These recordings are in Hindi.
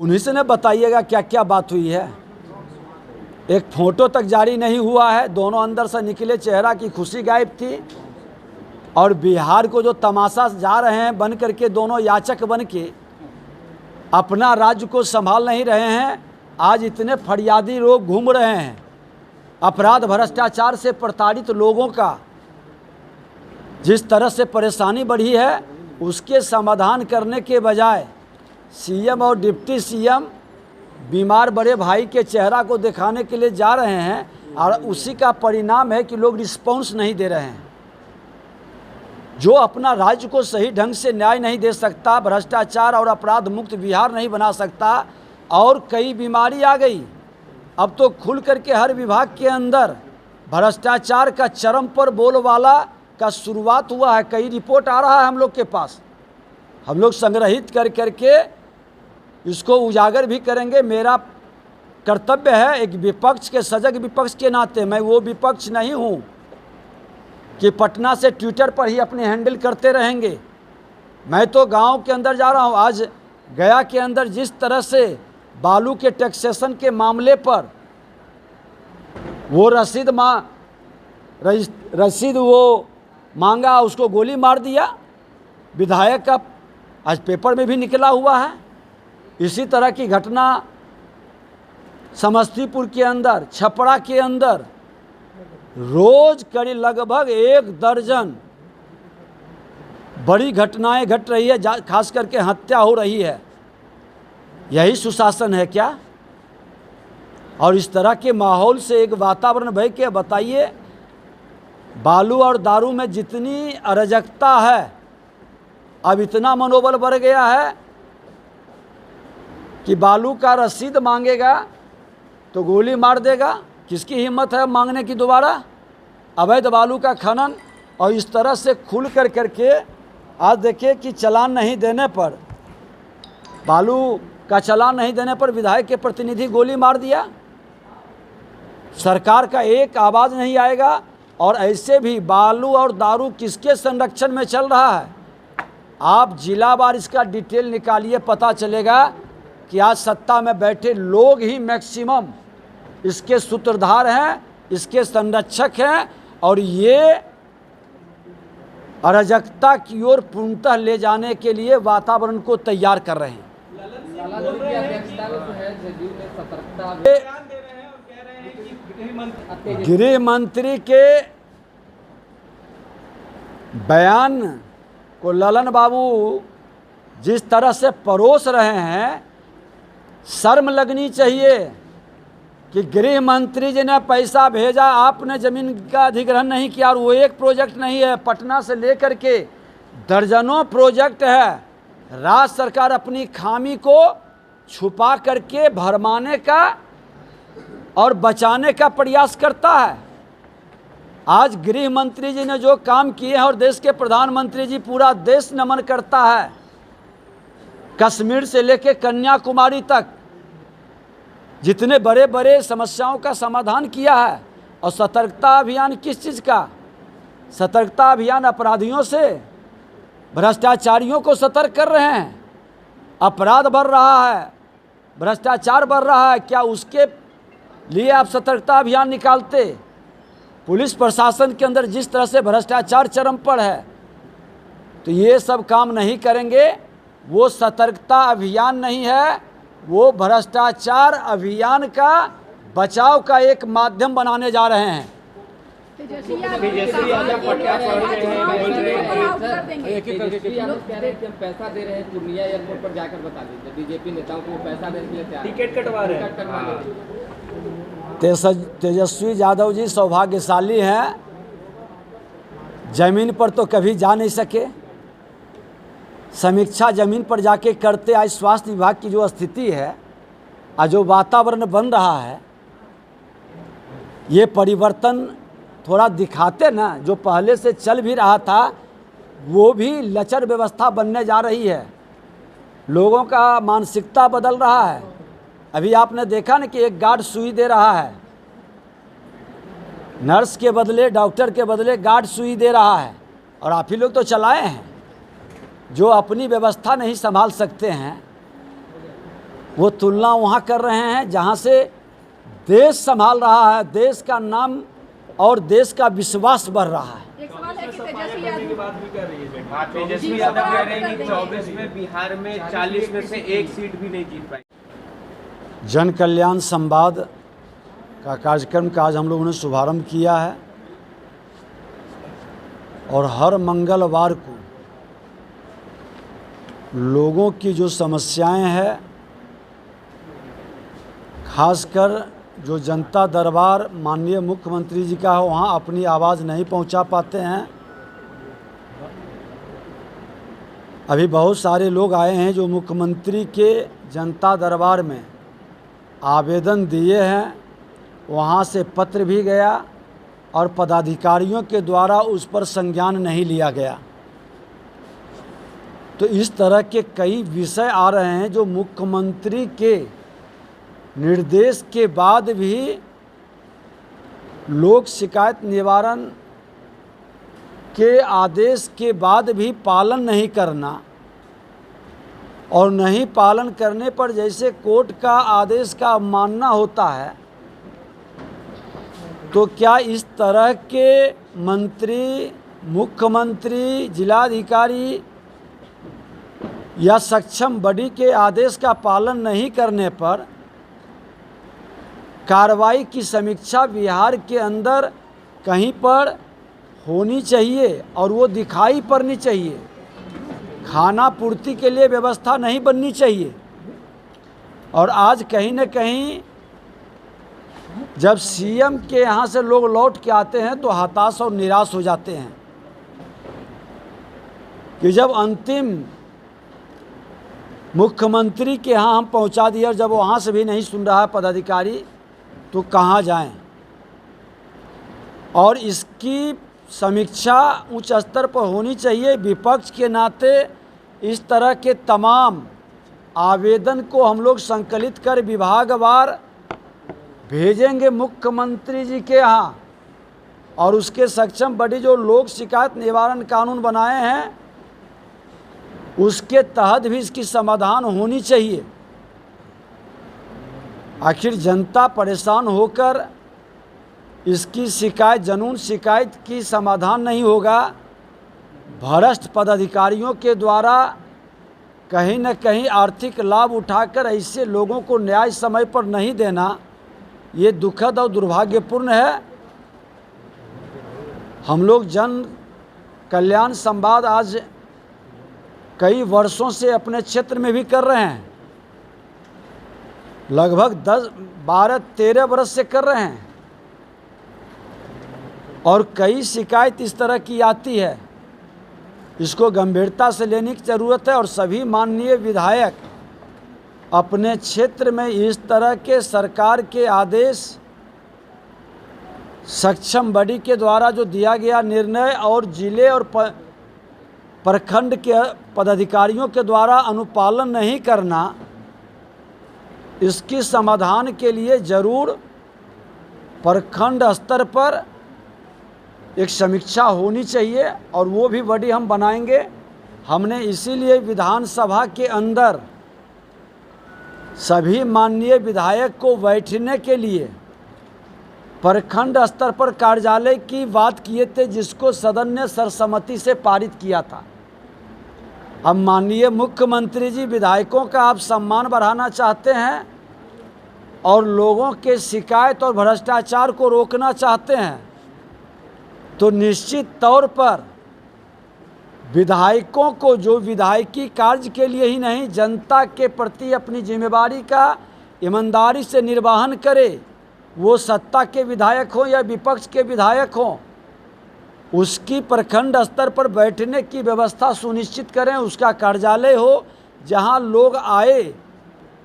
उन्हीं से ने बताइएगा क्या क्या बात हुई है। एक फोटो तक जारी नहीं हुआ है, दोनों अंदर से निकले, चेहरा की खुशी गायब थी। और बिहार को जो तमाशा जा रहे हैं बन करके, दोनों याचक बन के अपना राज्य को संभाल नहीं रहे हैं। आज इतने फरियादी लोग घूम रहे हैं, अपराध भ्रष्टाचार से प्रताड़ित लोगों का जिस तरह से परेशानी बढ़ी है, उसके समाधान करने के बजाय सीएम और डिप्टी सीएम बीमार बड़े भाई के चेहरा को दिखाने के लिए जा रहे हैं और उसी का परिणाम है कि लोग रिस्पॉन्स नहीं दे रहे हैं। जो अपना राज्य को सही ढंग से न्याय नहीं दे सकता, भ्रष्टाचार और अपराध मुक्त बिहार नहीं बना सकता, और कई बीमारी आ गई। अब तो खुल करके हर विभाग के अंदर भ्रष्टाचार का चरम पर बोलबाला का शुरुआत हुआ है। कई रिपोर्ट आ रहा है हम लोग के पास, हम लोग संग्रहित कर करके इसको उजागर भी करेंगे। मेरा कर्तव्य है एक विपक्ष के सजग विपक्ष के नाते, मैं वो विपक्ष नहीं हूँ कि पटना से ट्विटर पर ही अपने हैंडल करते रहेंगे। मैं तो गांव के अंदर जा रहा हूँ। आज गया के अंदर जिस तरह से बालू के टैक्सेशन के मामले पर वो रसीद वो मांगा, उसको गोली मार दिया विधायक का, आज पेपर में भी निकला हुआ है। इसी तरह की घटना समस्तीपुर के अंदर, छपरा के अंदर रोज करीब लगभग 1 दर्जन बड़ी घटनाएं घट रही है, खास करके हत्या हो रही है। यही सुशासन है क्या? और इस तरह के माहौल से एक वातावरण बह के बताइए, बालू और दारू में जितनी अराजकता है, अब इतना मनोबल बढ़ गया है कि बालू का रसीद मांगेगा तो गोली मार देगा। किसकी हिम्मत है मांगने की दोबारा? अवैध बालू का खनन। और इस तरह से खुल कर करके आज देखिए कि चालान नहीं देने पर, बालू का चालान नहीं देने पर विधायक के प्रतिनिधि गोली मार दिया। सरकार का एक आवाज़ नहीं आएगा। और ऐसे भी बालू और दारू किसके संरक्षण में चल रहा है? आप जिलावार इसका डिटेल निकालिए, पता चलेगा कि आज सत्ता में बैठे लोग ही मैक्सिमम इसके सूत्रधार हैं, इसके संरक्षक हैं, और ये अराजकता की ओर पूर्णतः ले जाने के लिए वातावरण को तैयार कर रहे हैं। गृह मंत्री के बयान को ललन बाबू जिस तरह से परोस रहे हैं, शर्म लगनी चाहिए कि गृह मंत्री जी ने पैसा भेजा, आपने ज़मीन का अधिग्रहण नहीं किया। और वो एक प्रोजेक्ट नहीं है, पटना से लेकर के दर्जनों प्रोजेक्ट है। राज्य सरकार अपनी खामी को छुपा करके भरमाने का और बचाने का प्रयास करता है। आज गृह मंत्री जी ने जो काम किए हैं, और देश के प्रधानमंत्री जी, पूरा देश नमन करता है। कश्मीर से लेकर कन्याकुमारी तक जितने बड़े बड़े समस्याओं का समाधान किया है। और सतर्कता अभियान किस चीज़ का? सतर्कता अभियान अपराधियों से, भ्रष्टाचारियों को सतर्क कर रहे हैं। अपराध बढ़ रहा है, भ्रष्टाचार बढ़ रहा है, क्या उसके लिए आप सतर्कता अभियान निकालते? पुलिस प्रशासन के अंदर जिस तरह से भ्रष्टाचार चरम पर है, तो ये सब काम नहीं करेंगे। वो सतर्कता अभियान नहीं है, वो भ्रष्टाचार अभियान का बचाव का एक माध्यम बनाने जा रहे हैं। पैसा दे रहे हैं, पूर्णिया एयरपोर्ट पर जाकर बता दीजिए बीजेपी नेताओं को पैसा देने के लिए टिकट कटवा रहे हैं। तेजस्वी यादव जी सौभाग्यशाली हैं, जमीन पर तो कभी जा नहीं सके। समीक्षा जमीन पर जाके करते। आज स्वास्थ्य विभाग की जो स्थिति है और जो वातावरण बन रहा है, ये परिवर्तन थोड़ा दिखाते ना। जो पहले से चल भी रहा था वो भी लचर व्यवस्था बनने जा रही है। लोगों का मानसिकता बदल रहा है। अभी आपने देखा ना कि एक गार्ड सुई दे रहा है, नर्स के बदले, डॉक्टर के बदले गार्ड सुई दे रहा है। और आप ही लोग तो चलाए हैं। जो अपनी व्यवस्था नहीं संभाल सकते हैं, वो तुलना वहाँ कर रहे हैं जहाँ से देश संभाल रहा है, देश का नाम और देश का विश्वास बढ़ रहा है। एक सवाल है कि तेजस्वी यादव हाँ, तेजस्वी यादव कह रहे हैं कि 24 में बिहार में 40 में से एक सीट भी नहीं जीत पाई। जन कल्याण संवाद का कार्यक्रम का आज हम लोगों ने शुभारंभ किया है और हर मंगलवार को लोगों की जो समस्याएं हैं, खासकर जो जनता दरबार माननीय मुख्यमंत्री जी का है, वहाँ अपनी आवाज़ नहीं पहुँचा पाते हैं। अभी बहुत सारे लोग आए हैं जो मुख्यमंत्री के जनता दरबार में आवेदन दिए हैं, वहाँ से पत्र भी गया और पदाधिकारियों के द्वारा उस पर संज्ञान नहीं लिया गया। तो इस तरह के कई विषय आ रहे हैं जो मुख्यमंत्री के निर्देश के बाद भी लोक शिकायत निवारण के आदेश के बाद भी पालन नहीं करना, और नहीं पालन करने पर जैसे कोर्ट का आदेश का अवमानना होता है, तो क्या इस तरह के मंत्री, मुख्यमंत्री, जिलाधिकारी या सक्षम बॉडी के आदेश का पालन नहीं करने पर कार्रवाई की समीक्षा बिहार के अंदर कहीं पर होनी चाहिए और वो दिखाई पड़नी चाहिए। खाना पूर्ति के लिए व्यवस्था नहीं बननी चाहिए। और आज कहीं न कहीं जब सीएम के यहाँ से लोग लौट के आते हैं तो हताश और निराश हो जाते हैं कि जब अंतिम मुख्यमंत्री के यहाँ हम पहुँचा दिए और जब वहाँ से भी नहीं सुन रहा है पदाधिकारी, तो कहाँ जाएं। और इसकी समीक्षा उच्च स्तर पर होनी चाहिए। विपक्ष के नाते इस तरह के तमाम आवेदन को हम लोग संकलित कर विभागवार भेजेंगे मुख्यमंत्री जी के यहाँ, और उसके सक्षम बॉडी जो लोक शिकायत निवारण कानून बनाए हैं उसके तहत भी इसकी समाधान होनी चाहिए। आखिर जनता परेशान होकर इसकी शिकायत, जनून शिकायत की समाधान नहीं होगा। भ्रष्ट पदाधिकारियों के द्वारा कहीं न कहीं आर्थिक लाभ उठाकर ऐसे लोगों को न्याय समय पर नहीं देना, ये दुखद और दुर्भाग्यपूर्ण है। हम लोग जन कल्याण संवाद आज कई वर्षों से अपने क्षेत्र में भी कर रहे हैं, लगभग 10-12-13 बरस से कर रहे हैं, और कई शिकायत इस तरह की आती है। इसको गंभीरता से लेने की ज़रूरत है और सभी माननीय विधायक अपने क्षेत्र में इस तरह के सरकार के आदेश, सक्षम बॉडी के द्वारा जो दिया गया निर्णय और जिले और प्रखंड के पदाधिकारियों के द्वारा अनुपालन नहीं करना, इसकी समाधान के लिए ज़रूर प्रखंड स्तर पर एक समीक्षा होनी चाहिए, और वो भी बॉडी हम बनाएंगे। हमने इसीलिए विधानसभा के अंदर सभी माननीय विधायक को बैठने के लिए प्रखंड स्तर पर कार्यालय की बात किए थे, जिसको सदन ने सर्वसम्मति से पारित किया था। अब माननीय मुख्यमंत्री जी विधायकों का आप सम्मान बढ़ाना चाहते हैं और लोगों के शिकायत और भ्रष्टाचार को रोकना चाहते हैं, तो निश्चित तौर पर विधायकों को, जो विधायकी कार्य के लिए ही नहीं जनता के प्रति अपनी जिम्मेवारी का ईमानदारी से निर्वहन करे, वो सत्ता के विधायक हों या विपक्ष के विधायक हों, उसकी प्रखंड स्तर पर बैठने की व्यवस्था सुनिश्चित करें। उसका कार्यालय हो जहां लोग आए,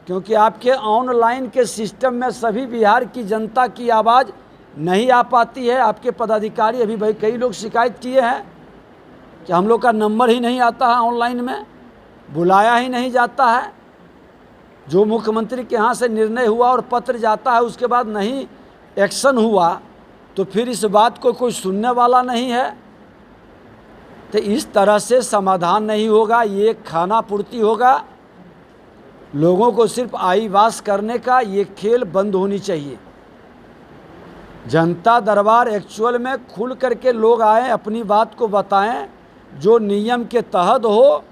क्योंकि आपके ऑनलाइन के सिस्टम में सभी बिहार की जनता की आवाज़ नहीं आ पाती है। आपके पदाधिकारी, अभी भाई कई लोग शिकायत किए हैं कि हम लोग का नंबर ही नहीं आता है, ऑनलाइन में बुलाया ही नहीं जाता है। जो मुख्यमंत्री के यहाँ से निर्णय हुआ और पत्र जाता है, उसके बाद नहीं एक्शन हुआ, तो फिर इस बात को कोई सुनने वाला नहीं है। तो इस तरह से समाधान नहीं होगा, ये खाना पूर्ति होगा। लोगों को सिर्फ आई वास करने का ये खेल बंद होनी चाहिए। जनता दरबार एक्चुअल में खुल करके लोग आए, अपनी बात को बताएं, जो नियम के तहत हो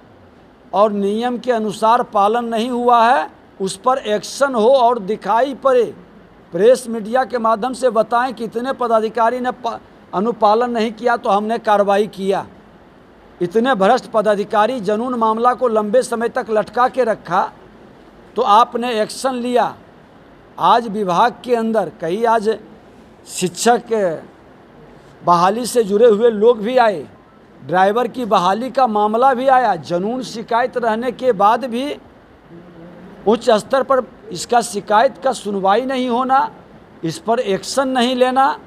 और नियम के अनुसार पालन नहीं हुआ है उस पर एक्शन हो और दिखाई पड़े। प्रेस मीडिया के माध्यम से बताएं कितने पदाधिकारी ने अनुपालन नहीं किया तो हमने कार्रवाई किया। इतने भ्रष्ट पदाधिकारी जनून मामला को लंबे समय तक लटका के रखा तो आपने एक्शन लिया। आज विभाग के अंदर कई आज शिक्षक बहाली से जुड़े हुए लोग भी आए, ड्राइवर की बहाली का मामला भी आया। जनून शिकायत रहने के बाद भी उच्च स्तर पर इसका शिकायत का सुनवाई नहीं होना, इस पर एक्शन नहीं लेना,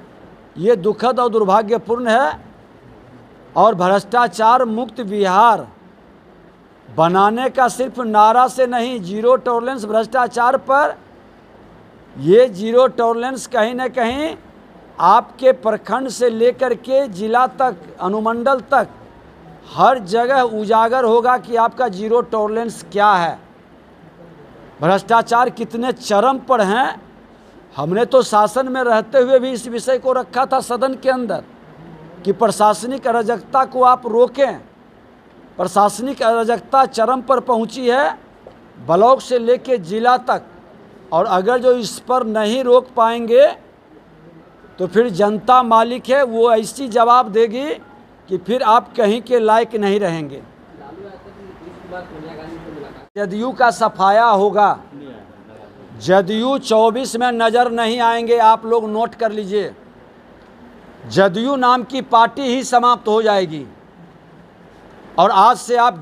ये दुखद और दुर्भाग्यपूर्ण है। और भ्रष्टाचार मुक्त बिहार बनाने का सिर्फ नारा से नहीं, जीरो टॉलरेंस भ्रष्टाचार पर, ये जीरो टॉलरेंस कहीं न कहीं आपके प्रखंड से लेकर के जिला तक, अनुमंडल तक, हर जगह उजागर होगा कि आपका जीरो टॉलरेंस क्या है, भ्रष्टाचार कितने चरम पर हैं। हमने तो शासन में रहते हुए भी इस विषय को रखा था सदन के अंदर कि प्रशासनिक अराजकता को आप रोकें। प्रशासनिक अराजकता चरम पर पहुंची है, ब्लॉक से लेकर जिला तक, और अगर जो इस पर नहीं रोक पाएंगे तो फिर जनता मालिक है, वो ऐसी जवाब देगी कि फिर आप कहीं के लायक नहीं रहेंगे। जदयू का सफाया होगा, जदयू 24 में नज़र नहीं आएंगे। आप लोग नोट कर लीजिए, जदयू नाम की पार्टी ही समाप्त हो जाएगी। और आज से आप